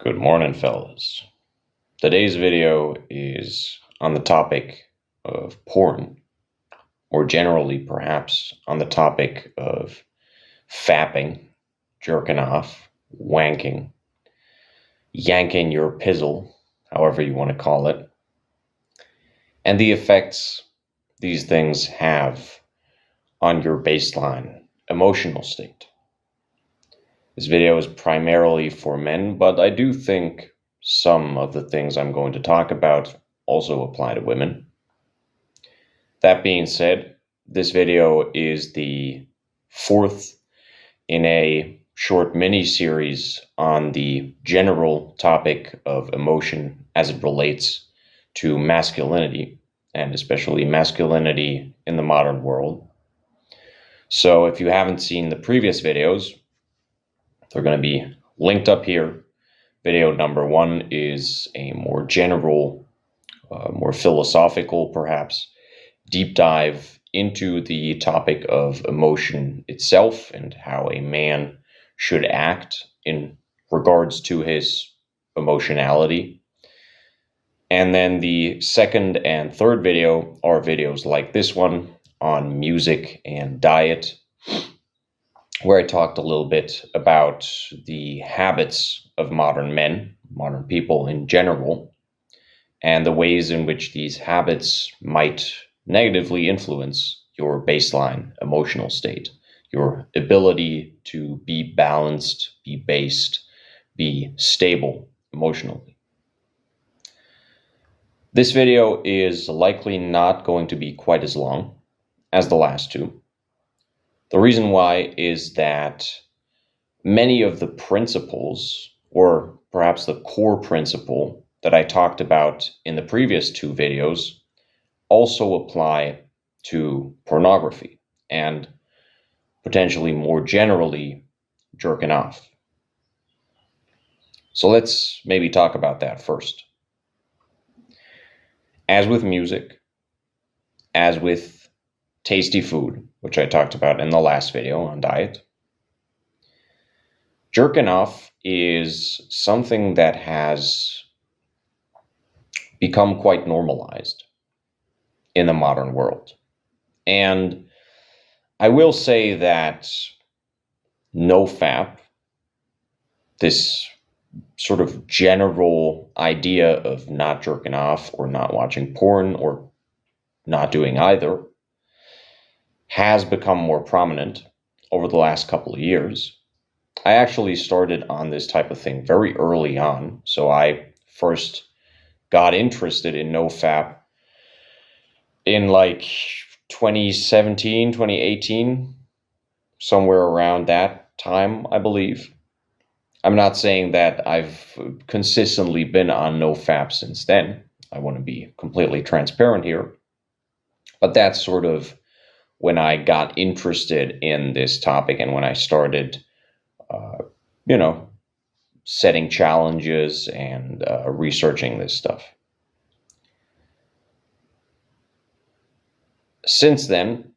Good morning, fellas. Today's video is on the topic of porn, or generally perhaps on the topic of fapping, jerking off, wanking, yanking your pizzle, however you want to call it, and the effects these things have on your baseline emotional state. This video is primarily for men, but I do think some of the things I'm going to talk about also apply to women. That being said, this video is the fourth in a short mini-series on the general topic of emotion as it relates to masculinity, and especially masculinity in the modern world. So if you haven't seen the previous videos, they're going to be linked up here. Video number 1 is a more general, more philosophical, perhaps, deep dive into the topic of emotion itself and how a man should act in regards to his emotionality. And then the second and third video are videos like this one on music and diet, where I talked a little bit about the habits of modern men, modern people in general, and the ways in which these habits might negatively influence your baseline emotional state, your ability to be balanced, be based, be stable emotionally. This video is likely not going to be quite as long as the last two. The reason why is that many of the principles, or perhaps the core principle that I talked about in the previous two videos, also apply to pornography and potentially more generally jerking off. So let's maybe talk about that first. As with music, as with tasty food, which I talked about in the last video on diet, jerking off is something that has become quite normalized in the modern world. And I will say that nofap, this sort of general idea of not jerking off or not watching porn or not doing either, has become more prominent over the last couple of years. I actually started on this type of thing very early on. So I first got interested in nofap in like 2017, 2018, somewhere around that time, I believe. I'm not saying that I've consistently been on nofap since then. I want to be completely transparent here. But that's sort of when I got interested in this topic and when I started, setting challenges and researching this stuff. Since then,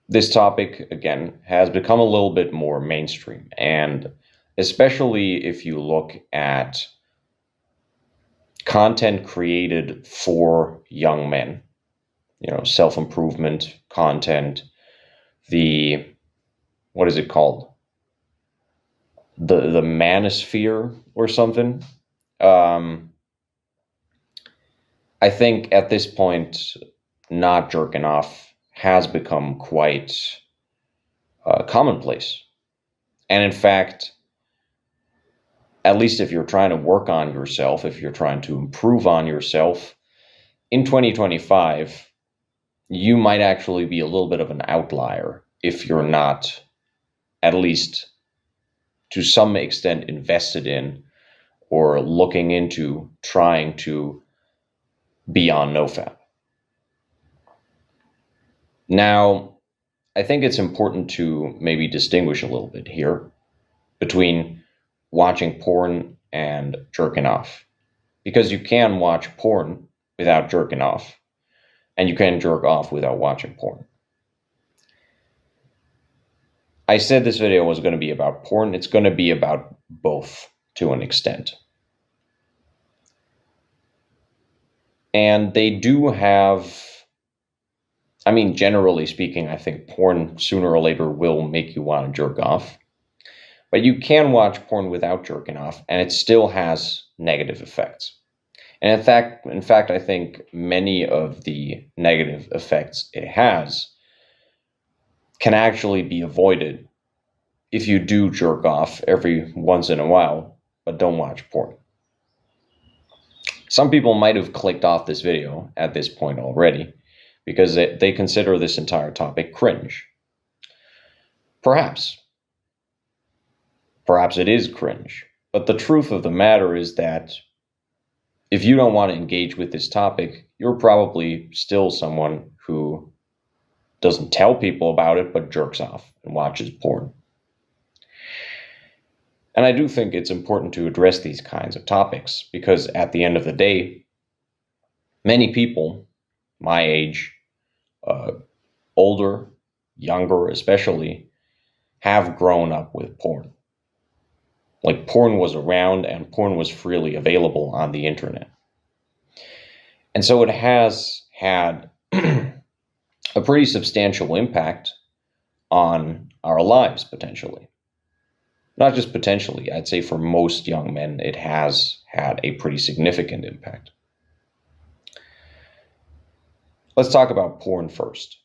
this topic, again, has become a little bit more mainstream. And especially if you look at content created for young men, self-improvement content, what is it called? The manosphere or something. I think at this point, not jerking off has become quite commonplace. And in fact, at least if you're trying to work on yourself, if you're trying to improve on yourself, in 2025, you might actually be a little bit of an outlier if you're not, at least to some extent, invested in or looking into trying to be on nofap. Now, I think it's important to maybe distinguish a little bit here between watching porn and jerking off, because you can watch porn without jerking off, and you can jerk off without watching porn. I said this video was going to be about porn. It's going to be about both to an extent. And they do have, generally speaking, I think porn sooner or later will make you want to jerk off. But you can watch porn without jerking off, and it still has negative effects. And in fact, I think many of the negative effects it has can actually be avoided if you do jerk off every once in a while, but don't watch porn. Some people might have clicked off this video at this point already because they consider this entire topic cringe. Perhaps it is cringe. But the truth of the matter is that if you don't want to engage with this topic, you're probably still someone who doesn't tell people about it, but jerks off and watches porn. And I do think it's important to address these kinds of topics because at the end of the day, many people my age, older, younger especially, have grown up with porn. Like porn was around and porn was freely available on the internet. And so it has had a pretty substantial impact on our lives, potentially. Not just potentially, I'd say for most young men, it has had a pretty significant impact. Let's talk about porn first.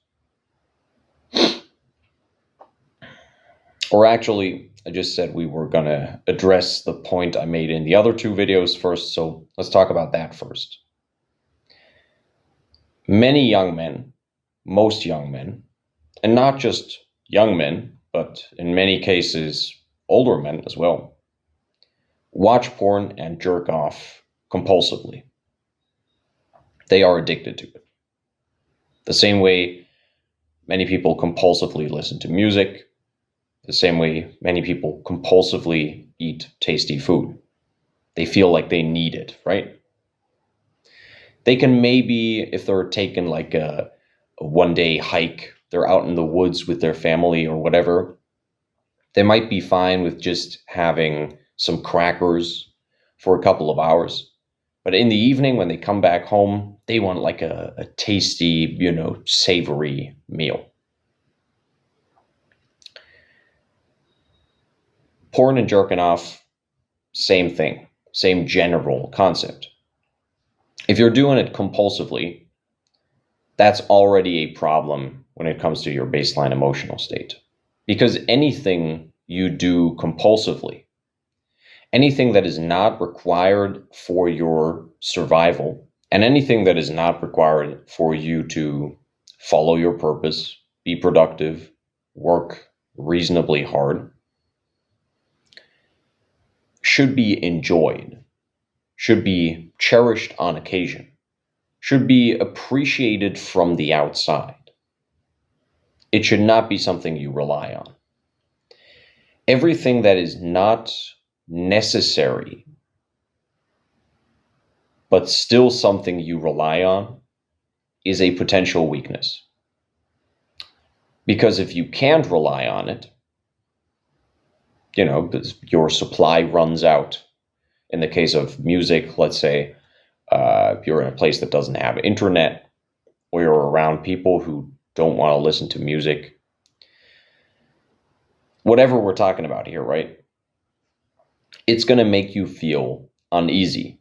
Or actually, I just said we were going to address the point I made in the other two videos first, so let's talk about that first. Many young men, most young men, and not just young men, but in many cases, older men as well, watch porn and jerk off compulsively. They are addicted to it. The same way many people compulsively listen to music, the same way many people compulsively eat tasty food. They feel like they need it, right? They can maybe, if they're taking like a one-day hike, they're out in the woods with their family or whatever, they might be fine with just having some crackers for a couple of hours. But in the evening, when they come back home, they want like a tasty, savory meal. Porn and jerking off, same thing, same general concept. If you're doing it compulsively, that's already a problem when it comes to your baseline emotional state. Because anything you do compulsively, anything that is not required for your survival, and anything that is not required for you to follow your purpose, be productive, work reasonably hard, should be enjoyed, should be cherished on occasion, should be appreciated from the outside. It should not be something you rely on. Everything that is not necessary, but still something you rely on, is a potential weakness. Because if you can't rely on it, your supply runs out. In the case of music, let's say, if you're in a place that doesn't have internet, or you're around people who don't want to listen to music, whatever we're talking about here, right? It's going to make you feel uneasy.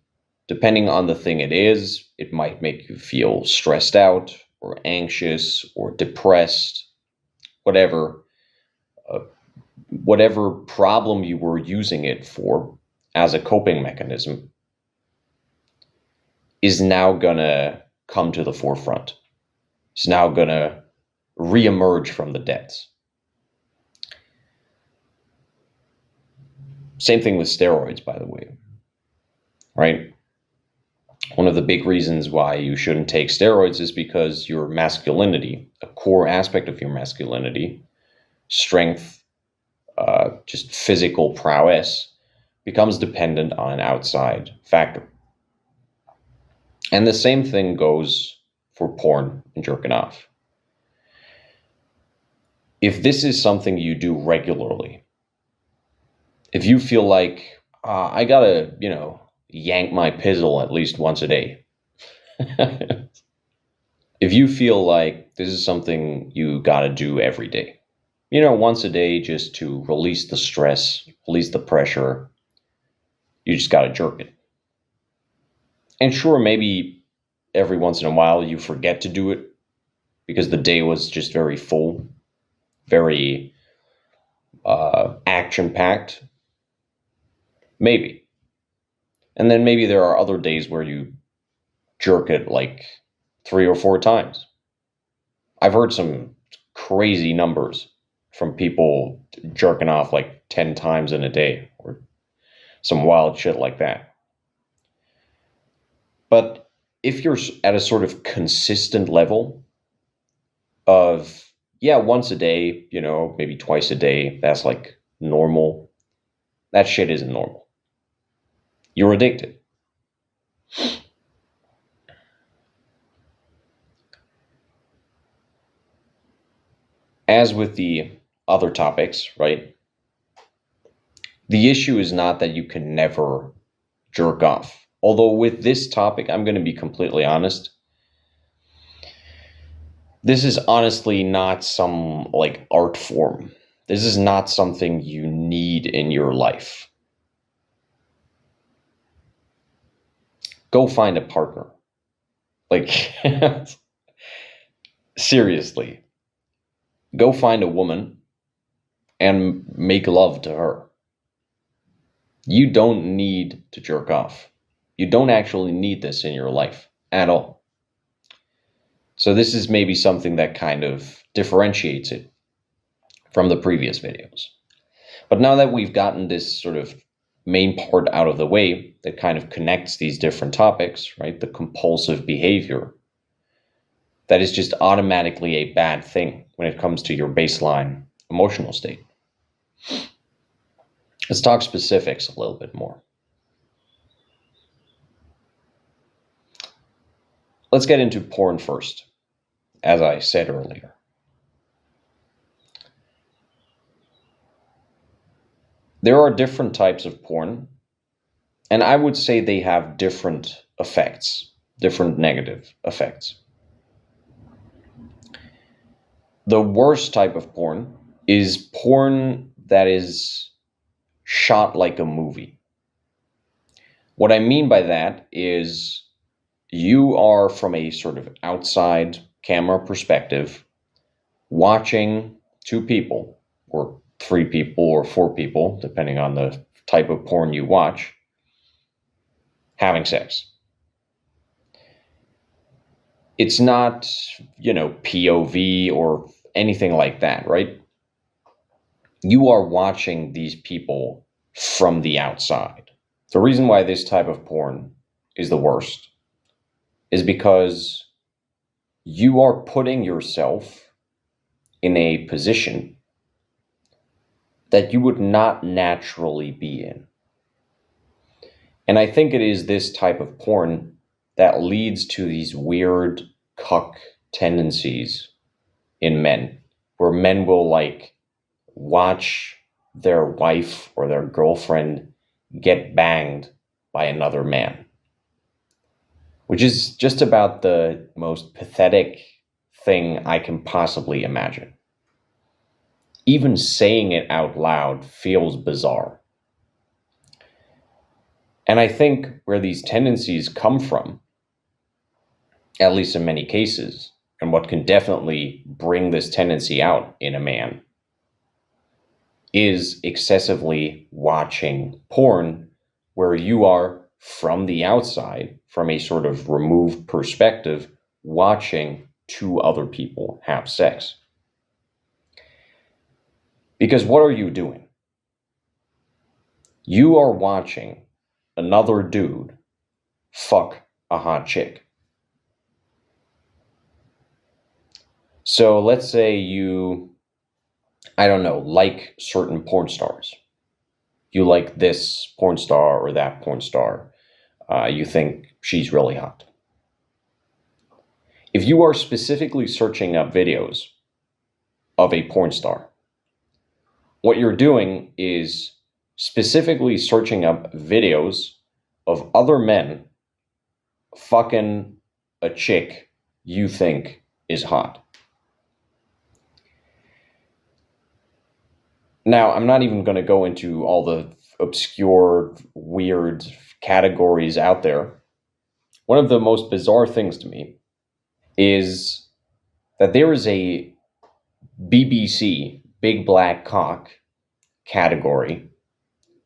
Depending on the thing it is, it might make you feel stressed out or anxious or depressed, whatever problem you were using it for as a coping mechanism is now going to come to the forefront. It's now going to reemerge from the depths. Same thing with steroids, by the way, right? One of the big reasons why you shouldn't take steroids is because your masculinity, a core aspect of your masculinity, strength, just physical prowess, becomes dependent on an outside factor. And the same thing goes for porn and jerking off. If this is something you do regularly, if you feel like I gotta, yank my pizzle at least once a day. If you feel like this is something you gotta do every day, once a day just to release the stress, release the pressure, you just gotta jerk it. And sure, maybe every once in a while you forget to do it because the day was just very full, very action packed. Maybe. And then maybe there are other days where you jerk it like 3 or 4 times. I've heard some crazy numbers from people jerking off like 10 times in a day or some wild shit like that. But if you're at a sort of consistent level of, yeah, once a day, maybe twice a day, that's like normal. That shit isn't normal. You're addicted. As with the other topics, right? The issue is not that you can never jerk off. Although with this topic, I'm going to be completely honest. This is honestly not some like art form. This is not something you need in your life. Go find a partner. Like, seriously. Go find a woman and make love to her. You don't need to jerk off. You don't actually need this in your life at all. So this is maybe something that kind of differentiates it from the previous videos. But now that we've gotten this sort of main part out of the way that kind of connects these different topics, right? The compulsive behavior, that is just automatically a bad thing when it comes to your baseline emotional state. Let's talk specifics a little bit more. Let's get into porn first, as I said earlier. There are different types of porn, and I would say they have different effects, different negative effects. The worst type of porn is porn that is shot like a movie. What I mean by that is you are from a sort of outside camera perspective watching two people or 3 people or 4 people, depending on the type of porn you watch, having sex. It's not, POV or anything like that, right? You are watching these people from the outside. The reason why this type of porn is the worst is because you are putting yourself in a position that you would not naturally be in. And I think it is this type of porn that leads to these weird cuck tendencies in men, where men will like watch their wife or their girlfriend get banged by another man, which is just about the most pathetic thing I can possibly imagine. Even saying it out loud feels bizarre. And I think where these tendencies come from, at least in many cases, and what can definitely bring this tendency out in a man, is excessively watching porn where you are from the outside, from a sort of removed perspective, watching 2 other people have sex. Because what are you doing? You are watching another dude fuck a hot chick. So let's say you, I don't know, like certain porn stars. You like this porn star or that porn star. You think she's really hot. If you are specifically searching up videos of a porn star, what you're doing is specifically searching up videos of other men fucking a chick you think is hot. Now, I'm not even going to go into all the obscure, weird categories out there. One of the most bizarre things to me is that there is a BBC Big Black Cock category,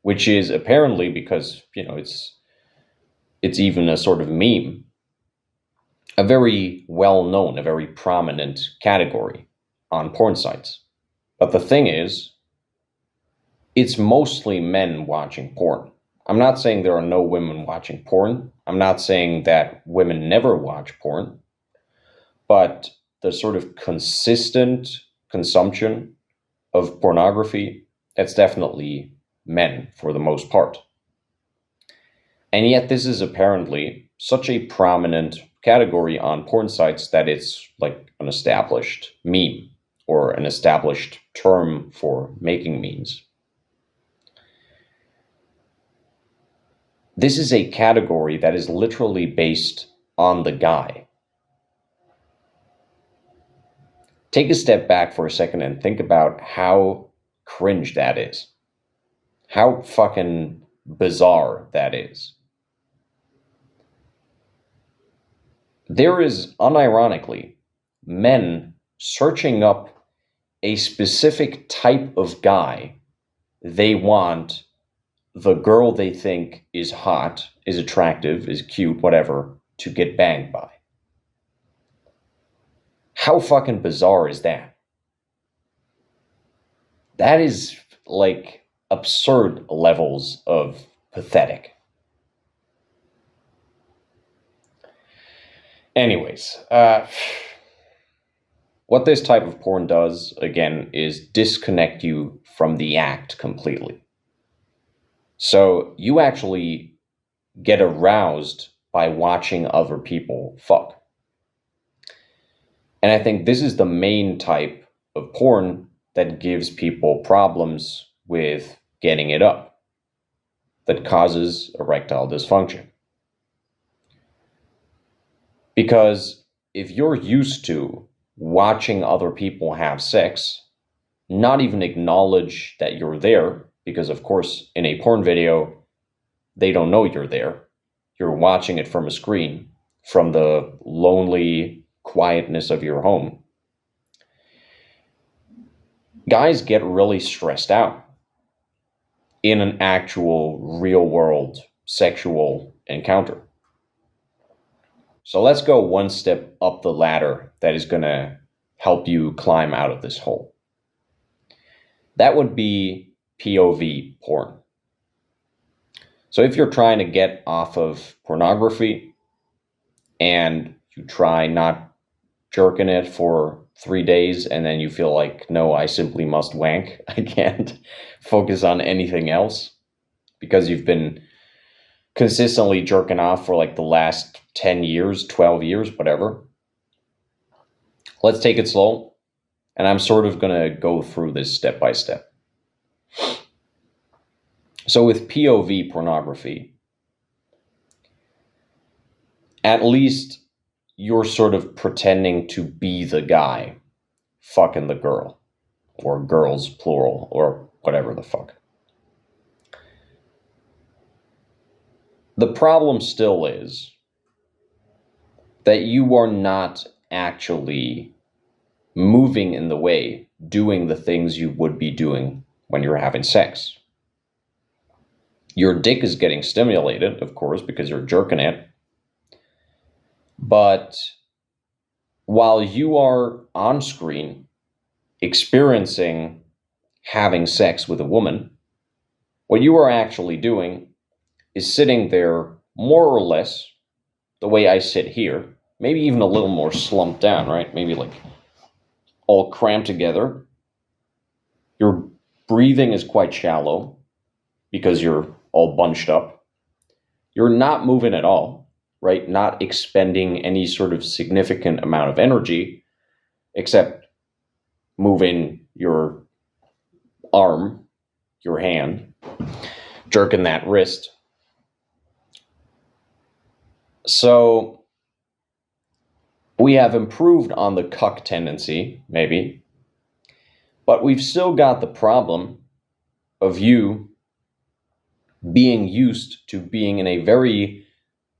which is apparently, because it's even a sort of meme, a very well-known, a very prominent category on porn sites. But the thing is, it's mostly men watching porn. I'm not saying there are no women watching porn. I'm not saying that women never watch porn. But the sort of consistent consumption of pornography, that's definitely men for the most part. And yet this is apparently such a prominent category on porn sites that it's like an established meme or an established term for making memes. This is a category that is literally based on the guy. Take a step back for a second and think about how cringe that is. How fucking bizarre that is. There is, unironically, men searching up a specific type of guy they want the girl they think is hot, is attractive, is cute, whatever, to get banged by. How fucking bizarre is that? That is like absurd levels of pathetic. Anyways, what this type of porn does, again, is disconnect you from the act completely. So you actually get aroused by watching other people fuck. And I think this is the main type of porn that gives people problems with getting it up, that causes erectile dysfunction. Because if you're used to watching other people have sex, not even acknowledge that you're there, because of course in a porn video, they don't know you're there. You're watching it from a screen, from the lonely quietness of your home. Guys get really stressed out in an actual real world sexual encounter. So let's go one step up the ladder that is going to help you climb out of this hole. That would be POV porn. So if you're trying to get off of pornography and you try not jerking it for 3 days and then you feel like, no, I simply must wank, I can't focus on anything else because you've been consistently jerking off for like the last 10 years, 12 years, whatever. Let's take it slow. And I'm sort of going to go through this step by step. So with POV pornography, at least you're sort of pretending to be the guy fucking the girl, or girls plural, or whatever the fuck. The problem still is that you are not actually moving in the way, doing the things you would be doing when you're having sex. Your dick is getting stimulated, of course, because you're jerking it. But while you are on screen experiencing having sex with a woman, what you are actually doing is sitting there more or less the way I sit here, maybe even a little more slumped down, right? Maybe like all crammed together. Your breathing is quite shallow because you're all bunched up. You're not moving at all, right? Not expending any sort of significant amount of energy, except moving your arm, your hand, jerking that wrist. So we have improved on the cuck tendency, maybe, but we've still got the problem of you being used to being in a very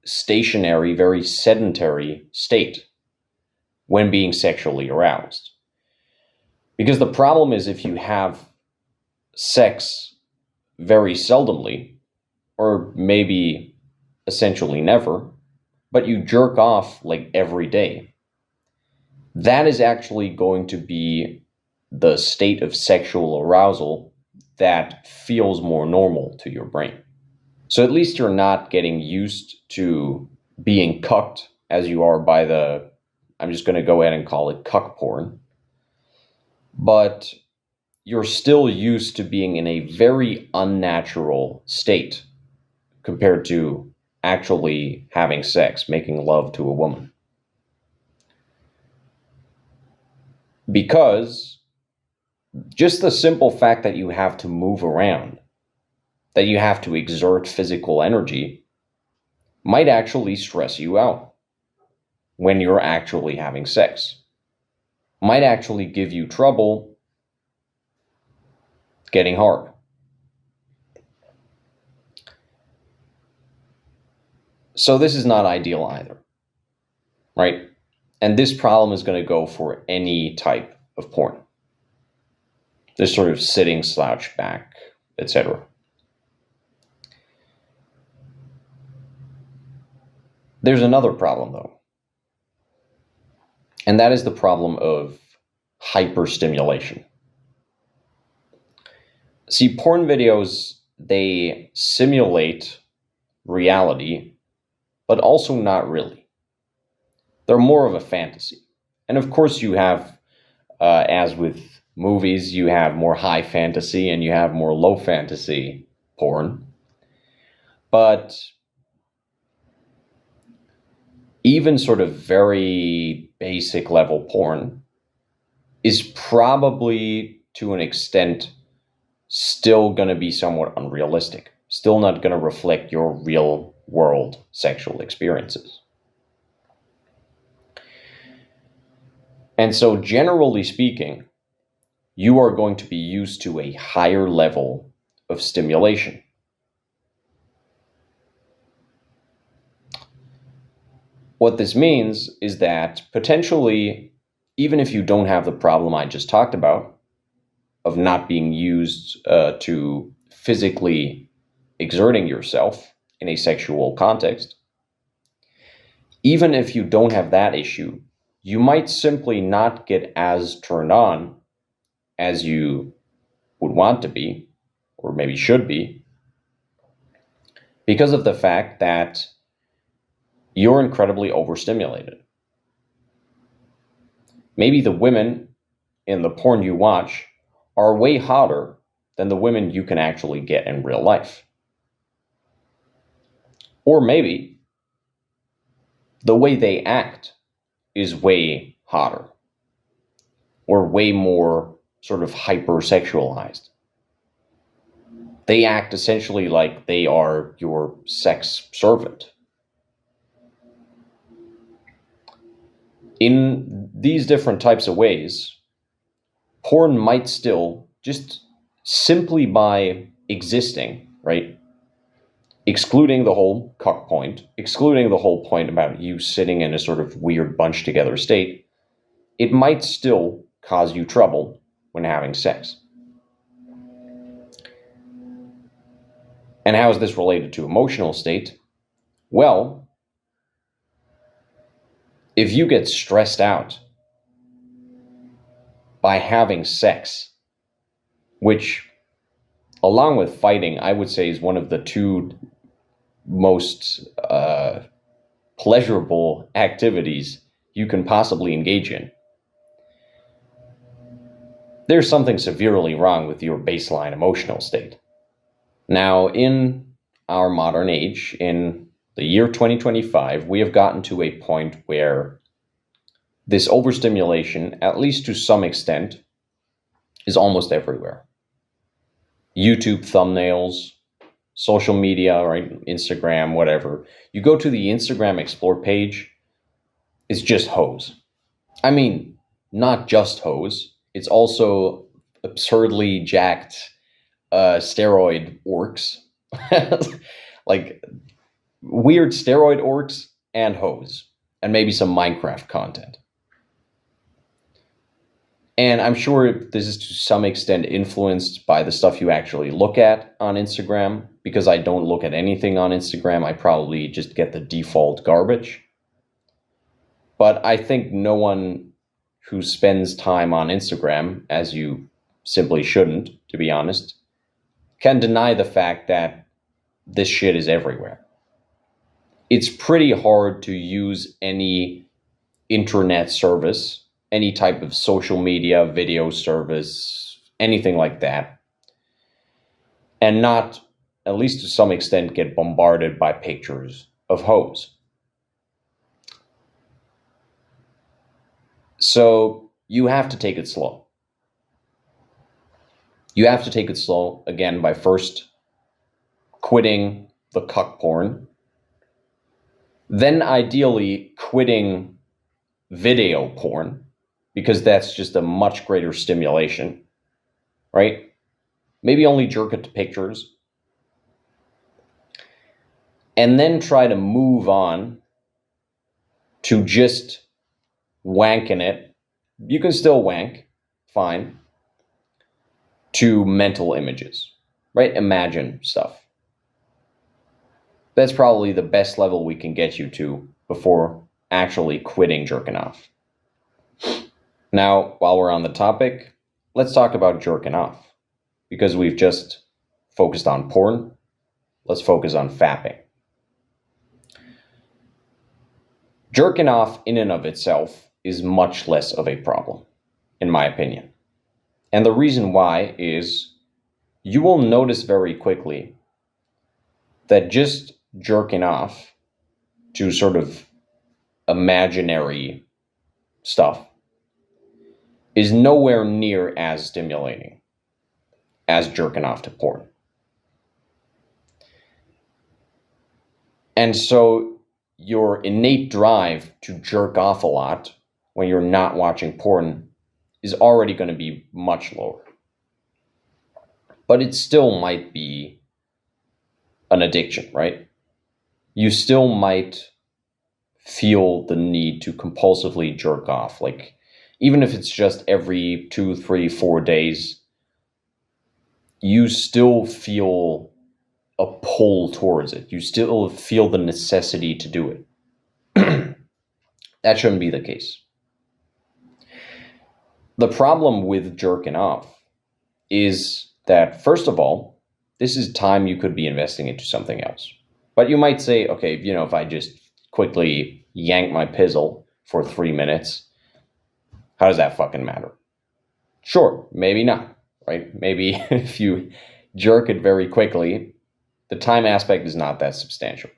stationary, very sedentary state when being sexually aroused. Because the problem is, if you have sex very seldomly, or maybe essentially never, but you jerk off like every day, that is actually going to be the state of sexual arousal that feels more normal to your brain. So at least you're not getting used to being cucked as you are by the, I'm just going to go ahead and call it cuck porn, but you're still used to being in a very unnatural state compared to actually having sex, making love to a woman. Because just the simple fact that you have to move around, that you have to exert physical energy, might actually stress you out when you're actually having sex. Might actually give you trouble getting hard. So this is not ideal either, right? And this problem is going to go for any type of porn. This sort of sitting, slouch back, etc. There's another problem, though. And that is the problem of hyperstimulation. See, porn videos, they simulate reality, but also not really. They're more of a fantasy. And of course you have, as with movies, you have more high fantasy and you have more low fantasy porn. But even sort of very basic level porn is probably, to an extent, still going to be somewhat unrealistic. Still not going to reflect your real world sexual experiences. And so, generally speaking, you are going to be used to a higher level of stimulation. What this means is that potentially, even if you don't have the problem I just talked about of not being used to physically exerting yourself in a sexual context, even if you don't have that issue, you might simply not get as turned on as you would want to be, or maybe should be, because of the fact that you're incredibly overstimulated. Maybe the women in the porn you watch are way hotter than the women you can actually get in real life. Or maybe the way they act is way hotter, or way more sort of hypersexualized. They act essentially like they are your sex servant. In these different types of ways, porn might still, just simply by existing, right? Excluding the whole cuck point, excluding the whole point about you sitting in a sort of weird bunched together state, it might still cause you trouble when having sex. And how is this related to emotional state? Well, if you get stressed out by having sex, which, along with fighting, I would say is one of the two most pleasurable activities you can possibly engage in, there's something severely wrong with your baseline emotional state. Now, in our modern age, in the year 2025, we have gotten to a point where this overstimulation, at least to some extent, is almost everywhere. YouTube thumbnails, social media, right? Instagram, whatever. You go to the Instagram Explore page, it's just hoes. I mean, not just hoes. It's also absurdly jacked steroid orcs. Like weird steroid orcs and hoes. And maybe some Minecraft content. And I'm sure this is to some extent influenced by the stuff you actually look at on Instagram. Because I don't look at anything on Instagram, I probably just get the default garbage. But I think no one who spends time on Instagram, as you simply shouldn't, to be honest, can deny the fact that this shit is everywhere. It's pretty hard to use any internet service, any type of social media, video service, anything like that, and not, at least to some extent, get bombarded by pictures of hoes. So you have to take it slow. You have to take it slow, again, by first quitting the cuck porn, then ideally quitting video porn, because that's just a much greater stimulation, right? Maybe only jerk it to pictures. And then try to move on to just wanking it. You can still wank, fine, to mental images, right? Imagine stuff. That's probably the best level we can get you to before actually quitting jerking off. Now, while we're on the topic, let's talk about jerking off. Because we've just focused on porn, let's focus on fapping. Jerking off in and of itself is much less of a problem, in my opinion. And the reason why is you will notice very quickly that just jerking off to sort of imaginary stuff is nowhere near as stimulating as jerking off to porn. And so your innate drive to jerk off a lot when you're not watching porn is already going to be much lower. But it still might be an addiction, right? You still might feel the need to compulsively jerk off. Like, even if it's just every 2, 3, 4 days, you still feel a pull towards it. You still feel the necessity to do it. That shouldn't be the case. The problem with jerking off is that, first of all, this is time you could be investing into something else. But you might say, okay, if I just quickly yank my pizzle for 3 minutes, how does that fucking matter? Sure, maybe not, right? Maybe if you jerk it very quickly, the time aspect is not that substantial.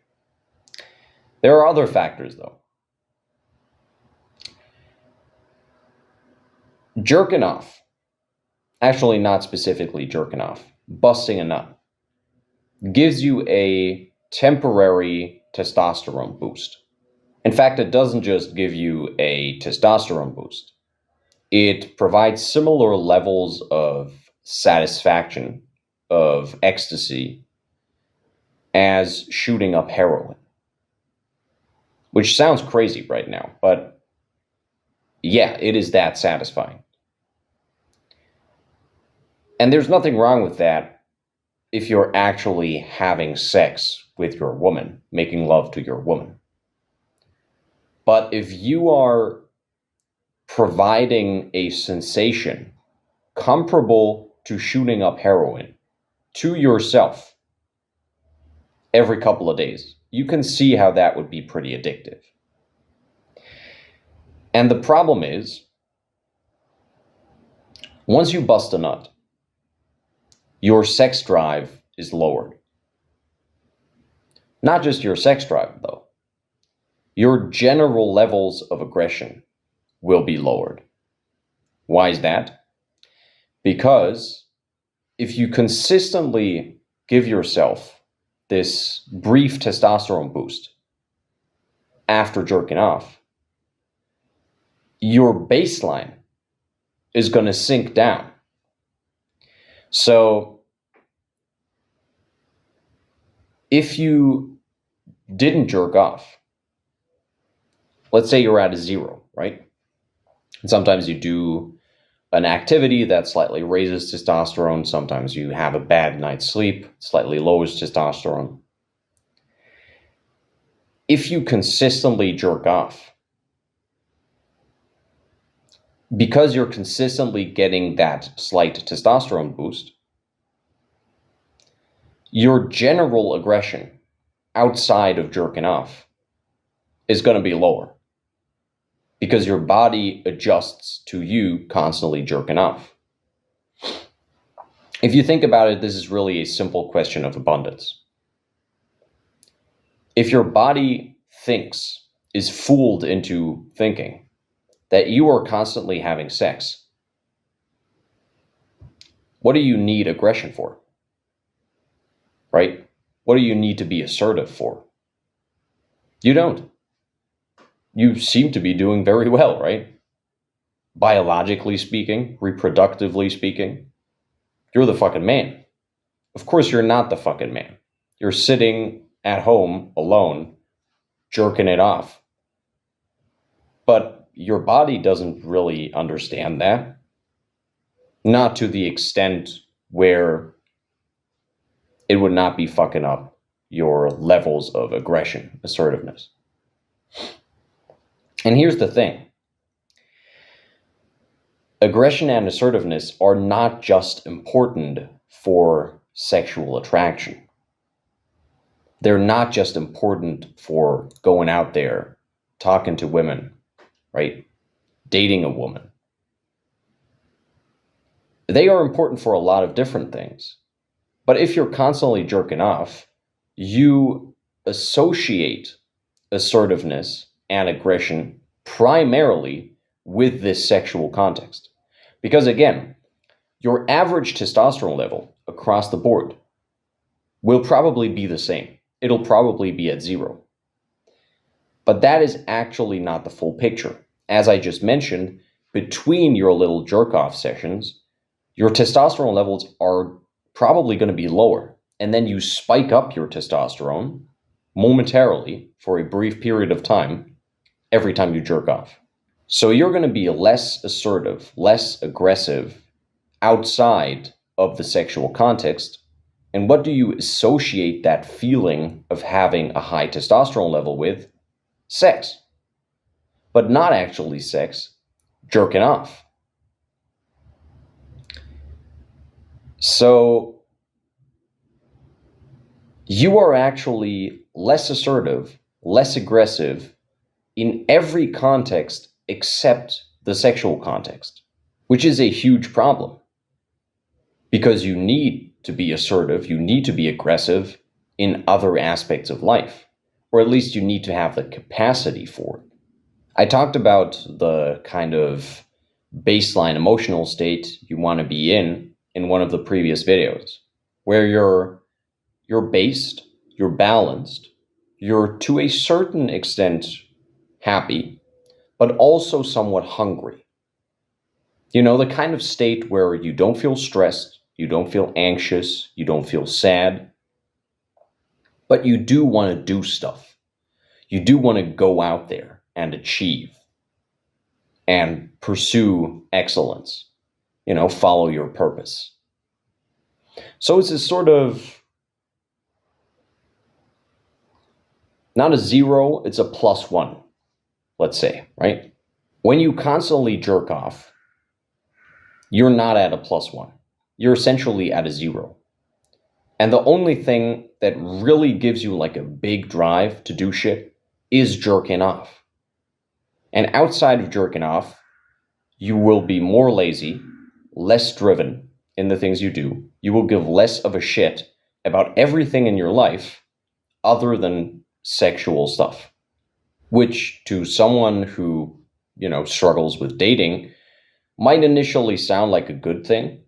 There are other factors, though. Jerking off, actually not specifically jerking off, busting a nut, gives you a temporary testosterone boost. In fact, it doesn't just give you a testosterone boost. It provides similar levels of satisfaction, of ecstasy, as shooting up heroin. Which sounds crazy right now, but yeah, it is that satisfying. And there's nothing wrong with that if you're actually having sex with your woman, making love to your woman. But if you are providing a sensation comparable to shooting up heroin to yourself every couple of days, you can see how that would be pretty addictive. And the problem is, once you bust a nut, your sex drive is lowered. Not just your sex drive, though. Your general levels of aggression will be lowered. Why is that? Because if you consistently give yourself this brief testosterone boost after jerking off, your baseline is going to sink down. So if you didn't jerk off, let's say you're at a 0, right? And sometimes you do an activity that slightly raises testosterone. Sometimes you have a bad night's sleep, slightly lowers testosterone. If you consistently jerk off, because you're consistently getting that slight testosterone boost, your general aggression outside of jerking off is going to be lower because your body adjusts to you constantly jerking off. If you think about it, this is really a simple question of abundance. If your body is fooled into thinking that you are constantly having sex, what do you need aggression for? Right? What do you need to be assertive for? You don't. You seem to be doing very well, right? Biologically speaking, reproductively speaking, you're the fucking man. Of course, you're not the fucking man. You're sitting at home alone, jerking it off. But your body doesn't really understand that. Not to the extent where it would not be fucking up your levels of aggression, assertiveness. And here's the thing. Aggression and assertiveness are not just important for sexual attraction. They're not just important for going out there, talking to women, right? Dating a woman. They are important for a lot of different things. But if you're constantly jerking off, you associate assertiveness and aggression primarily with this sexual context. Because again, your average testosterone level across the board will probably be the same. It'll probably be at 0. But that is actually not the full picture. As I just mentioned, between your little jerk-off sessions, your testosterone levels are probably going to be lower. And then you spike up your testosterone momentarily for a brief period of time every time you jerk off. So you're going to be less assertive, less aggressive outside of the sexual context. And what do you associate that feeling of having a high testosterone level with? Sex. But not actually sex, jerking off. So you are actually less assertive, less aggressive in every context except the sexual context, which is a huge problem because you need to be assertive, you need to be aggressive in other aspects of life, or at least you need to have the capacity for it. I talked about the kind of baseline emotional state you want to be in one of the previous videos, where you're based, you're balanced, you're to a certain extent happy, but also somewhat hungry. You know, the kind of state where you don't feel stressed, you don't feel anxious, you don't feel sad, but you do want to do stuff. You do want to go out there and achieve and pursue excellence, follow your purpose. So it's this sort of, not a 0, it's a +1, let's say, right? When you constantly jerk off, you're not at a +1. You're essentially at a 0. And the only thing that really gives you like a big drive to do shit is jerking off. And outside of jerking off, you will be more lazy, less driven in the things you do. You will give less of a shit about everything in your life other than sexual stuff, which to someone who, struggles with dating might initially sound like a good thing.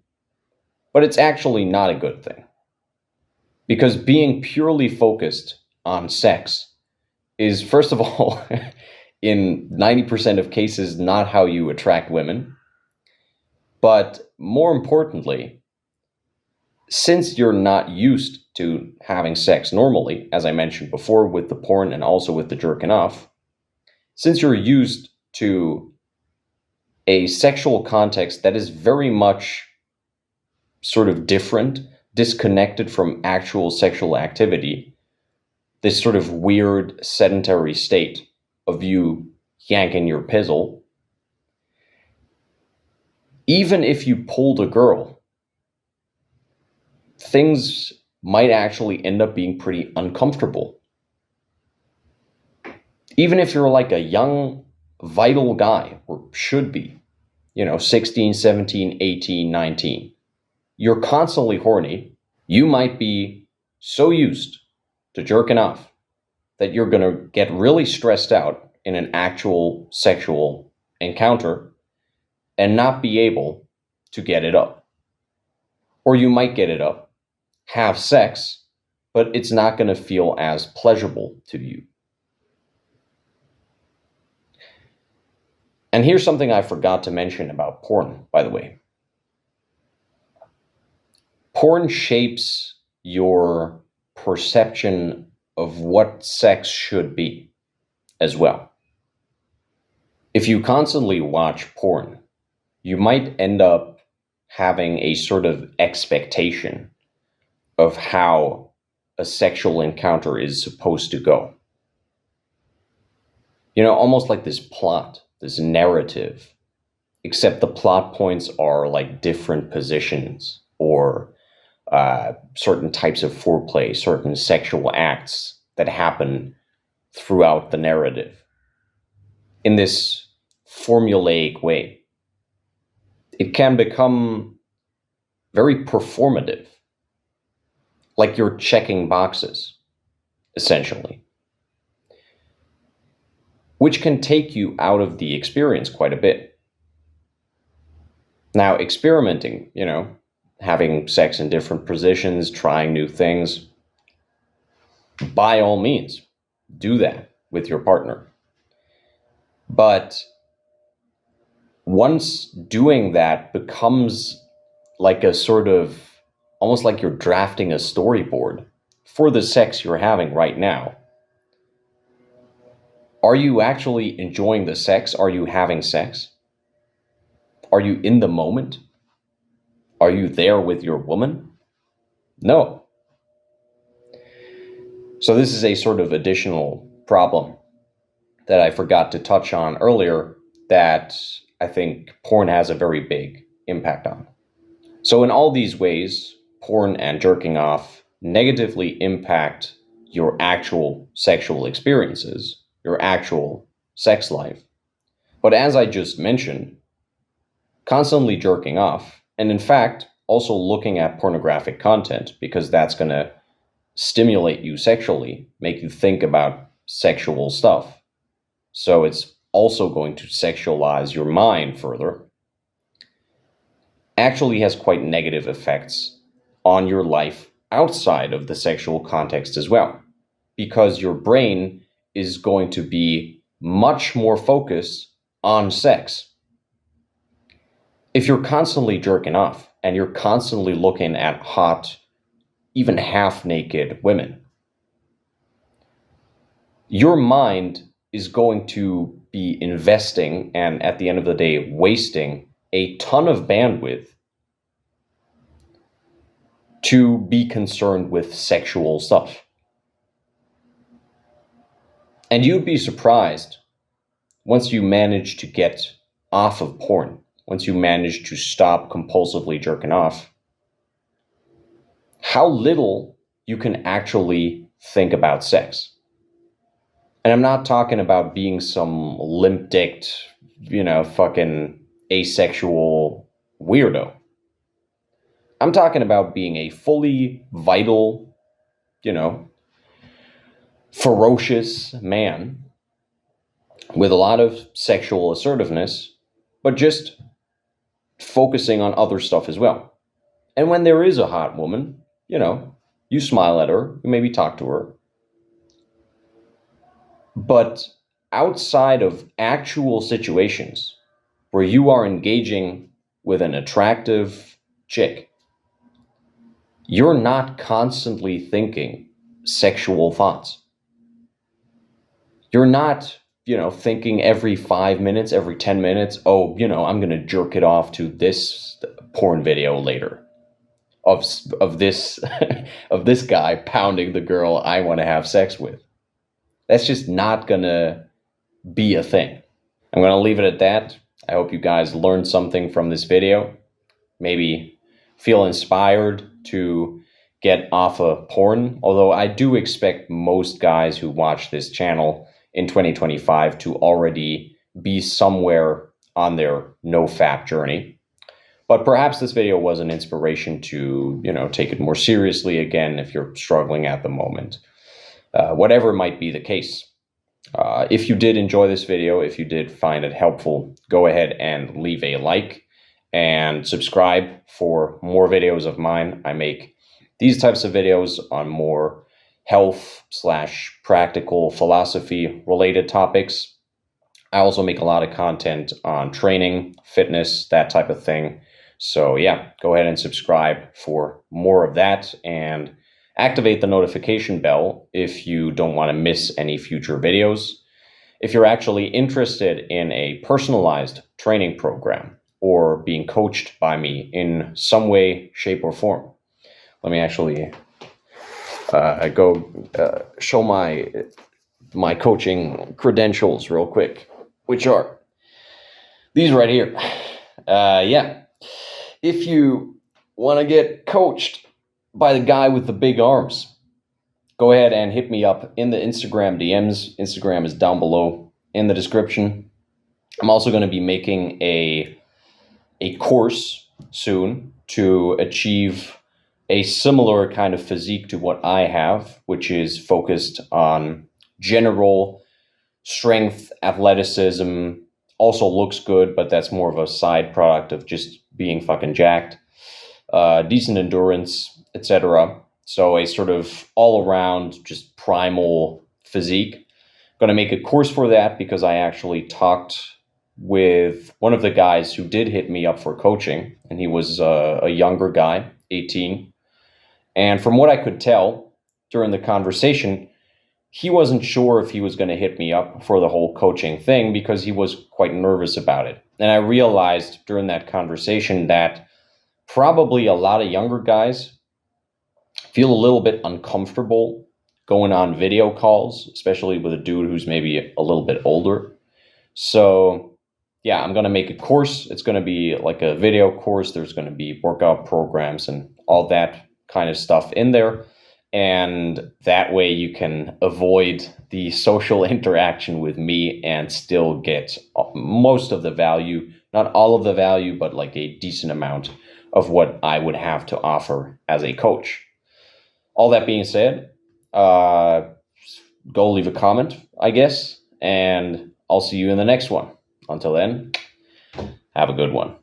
But it's actually not a good thing. Because being purely focused on sex is, first of all, in 90% of cases, not how you attract women. But more importantly, since you're not used to having sex normally, as I mentioned before with the porn and also with the jerking off, since you're used to a sexual context that is very much sort of different, disconnected from actual sexual activity, this sort of weird sedentary state of you yanking your pizzle, even if you pulled a girl, things might actually end up being pretty uncomfortable. Even if you're like a young, vital guy, or should be, 16, 17, 18, 19, you're constantly horny. You might be so used to jerking off that you're going to get really stressed out in an actual sexual encounter and not be able to get it up. Or you might get it up, have sex, but it's not going to feel as pleasurable to you. And here's something I forgot to mention about porn, by the way. Porn shapes your perception of what sex should be as well. If you constantly watch porn, you might end up having a sort of expectation of how a sexual encounter is supposed to go. Almost like this plot, this narrative, except the plot points are like different positions or certain types of foreplay, certain sexual acts that happen throughout the narrative in this formulaic way. It can become very performative, like you're checking boxes, essentially, which can take you out of the experience quite a bit. Now, experimenting, having sex in different positions, trying new things, by all means, do that with your partner. But once doing that becomes like a sort of, almost like you're drafting a storyboard for the sex you're having right now, are you actually enjoying the sex? Are you having sex? Are you in the moment? Are you there with your woman? No. So this is a sort of additional problem that I forgot to touch on earlier that I think porn has a very big impact on. So in all these ways, porn and jerking off negatively impact your actual sexual experiences, your actual sex life. But as I just mentioned, constantly jerking off, and in fact, also looking at pornographic content, because that's going to stimulate you sexually, make you think about sexual stuff. So it's also going to sexualize your mind further, actually has quite negative effects on your life outside of the sexual context as well, because your brain is going to be much more focused on sex. If you're constantly jerking off and you're constantly looking at hot, even half-naked women, your mind is going to be investing and at the end of the day wasting a ton of bandwidth to be concerned with sexual stuff. And you'd be surprised once you manage to get off of porn, once you manage to stop compulsively jerking off, how little you can actually think about sex. And I'm not talking about being some limp-dicked, fucking asexual weirdo. I'm talking about being a fully vital, ferocious man with a lot of sexual assertiveness, but just focusing on other stuff as well. And when there is a hot woman, you smile at her, you maybe talk to her. But outside of actual situations where you are engaging with an attractive chick, you're not constantly thinking sexual thoughts. You're not, thinking every 5 minutes, every 10 minutes, oh, I'm going to jerk it off to this porn video later of this of this guy pounding the girl I want to have sex with. That's just not going to be a thing. I'm going to leave it at that. I hope you guys learned something from this video. Maybe feel inspired to get off of porn, although I do expect most guys who watch this channel in 2025 to already be somewhere on their no-fap journey. But perhaps this video was an inspiration to, take it more seriously again if you're struggling at the moment. Whatever might be the case. If you did enjoy this video, if you did find it helpful, go ahead and leave a like and subscribe for more videos of mine. I make these types of videos on more health/practical philosophy related topics. I also make a lot of content on training, fitness, that type of thing. So yeah, go ahead and subscribe for more of that and activate the notification bell if you don't want to miss any future videos. If you're actually interested in a personalized training program or being coached by me in some way, shape, or form, let me actually show my coaching credentials real quick, which are these right here. Yeah, if you want to get coached by the guy with the big arms, go ahead and hit me up in the Instagram DMs. Instagram is down below in the description. I'm also going to be making a course soon to achieve a similar kind of physique to what I have, which is focused on general strength, athleticism, also looks good, but that's more of a side product of just being fucking jacked, decent endurance, etc. So a sort of all-around, just primal physique. Going to make a course for that because I actually talked with one of the guys who did hit me up for coaching, and he was a younger guy, 18. And from what I could tell during the conversation, he wasn't sure if he was going to hit me up for the whole coaching thing because he was quite nervous about it. And I realized during that conversation that probably a lot of younger guys feel a little bit uncomfortable going on video calls, especially with a dude who's maybe a little bit older. So yeah, I'm going to make a course. It's going to be like a video course. There's going to be workout programs and all that kind of stuff in there. And that way you can avoid the social interaction with me and still get most of the value, not all of the value, but like a decent amount of what I would have to offer as a coach. All that being said, go leave a comment, I guess, and I'll see you in the next one. Until then, have a good one.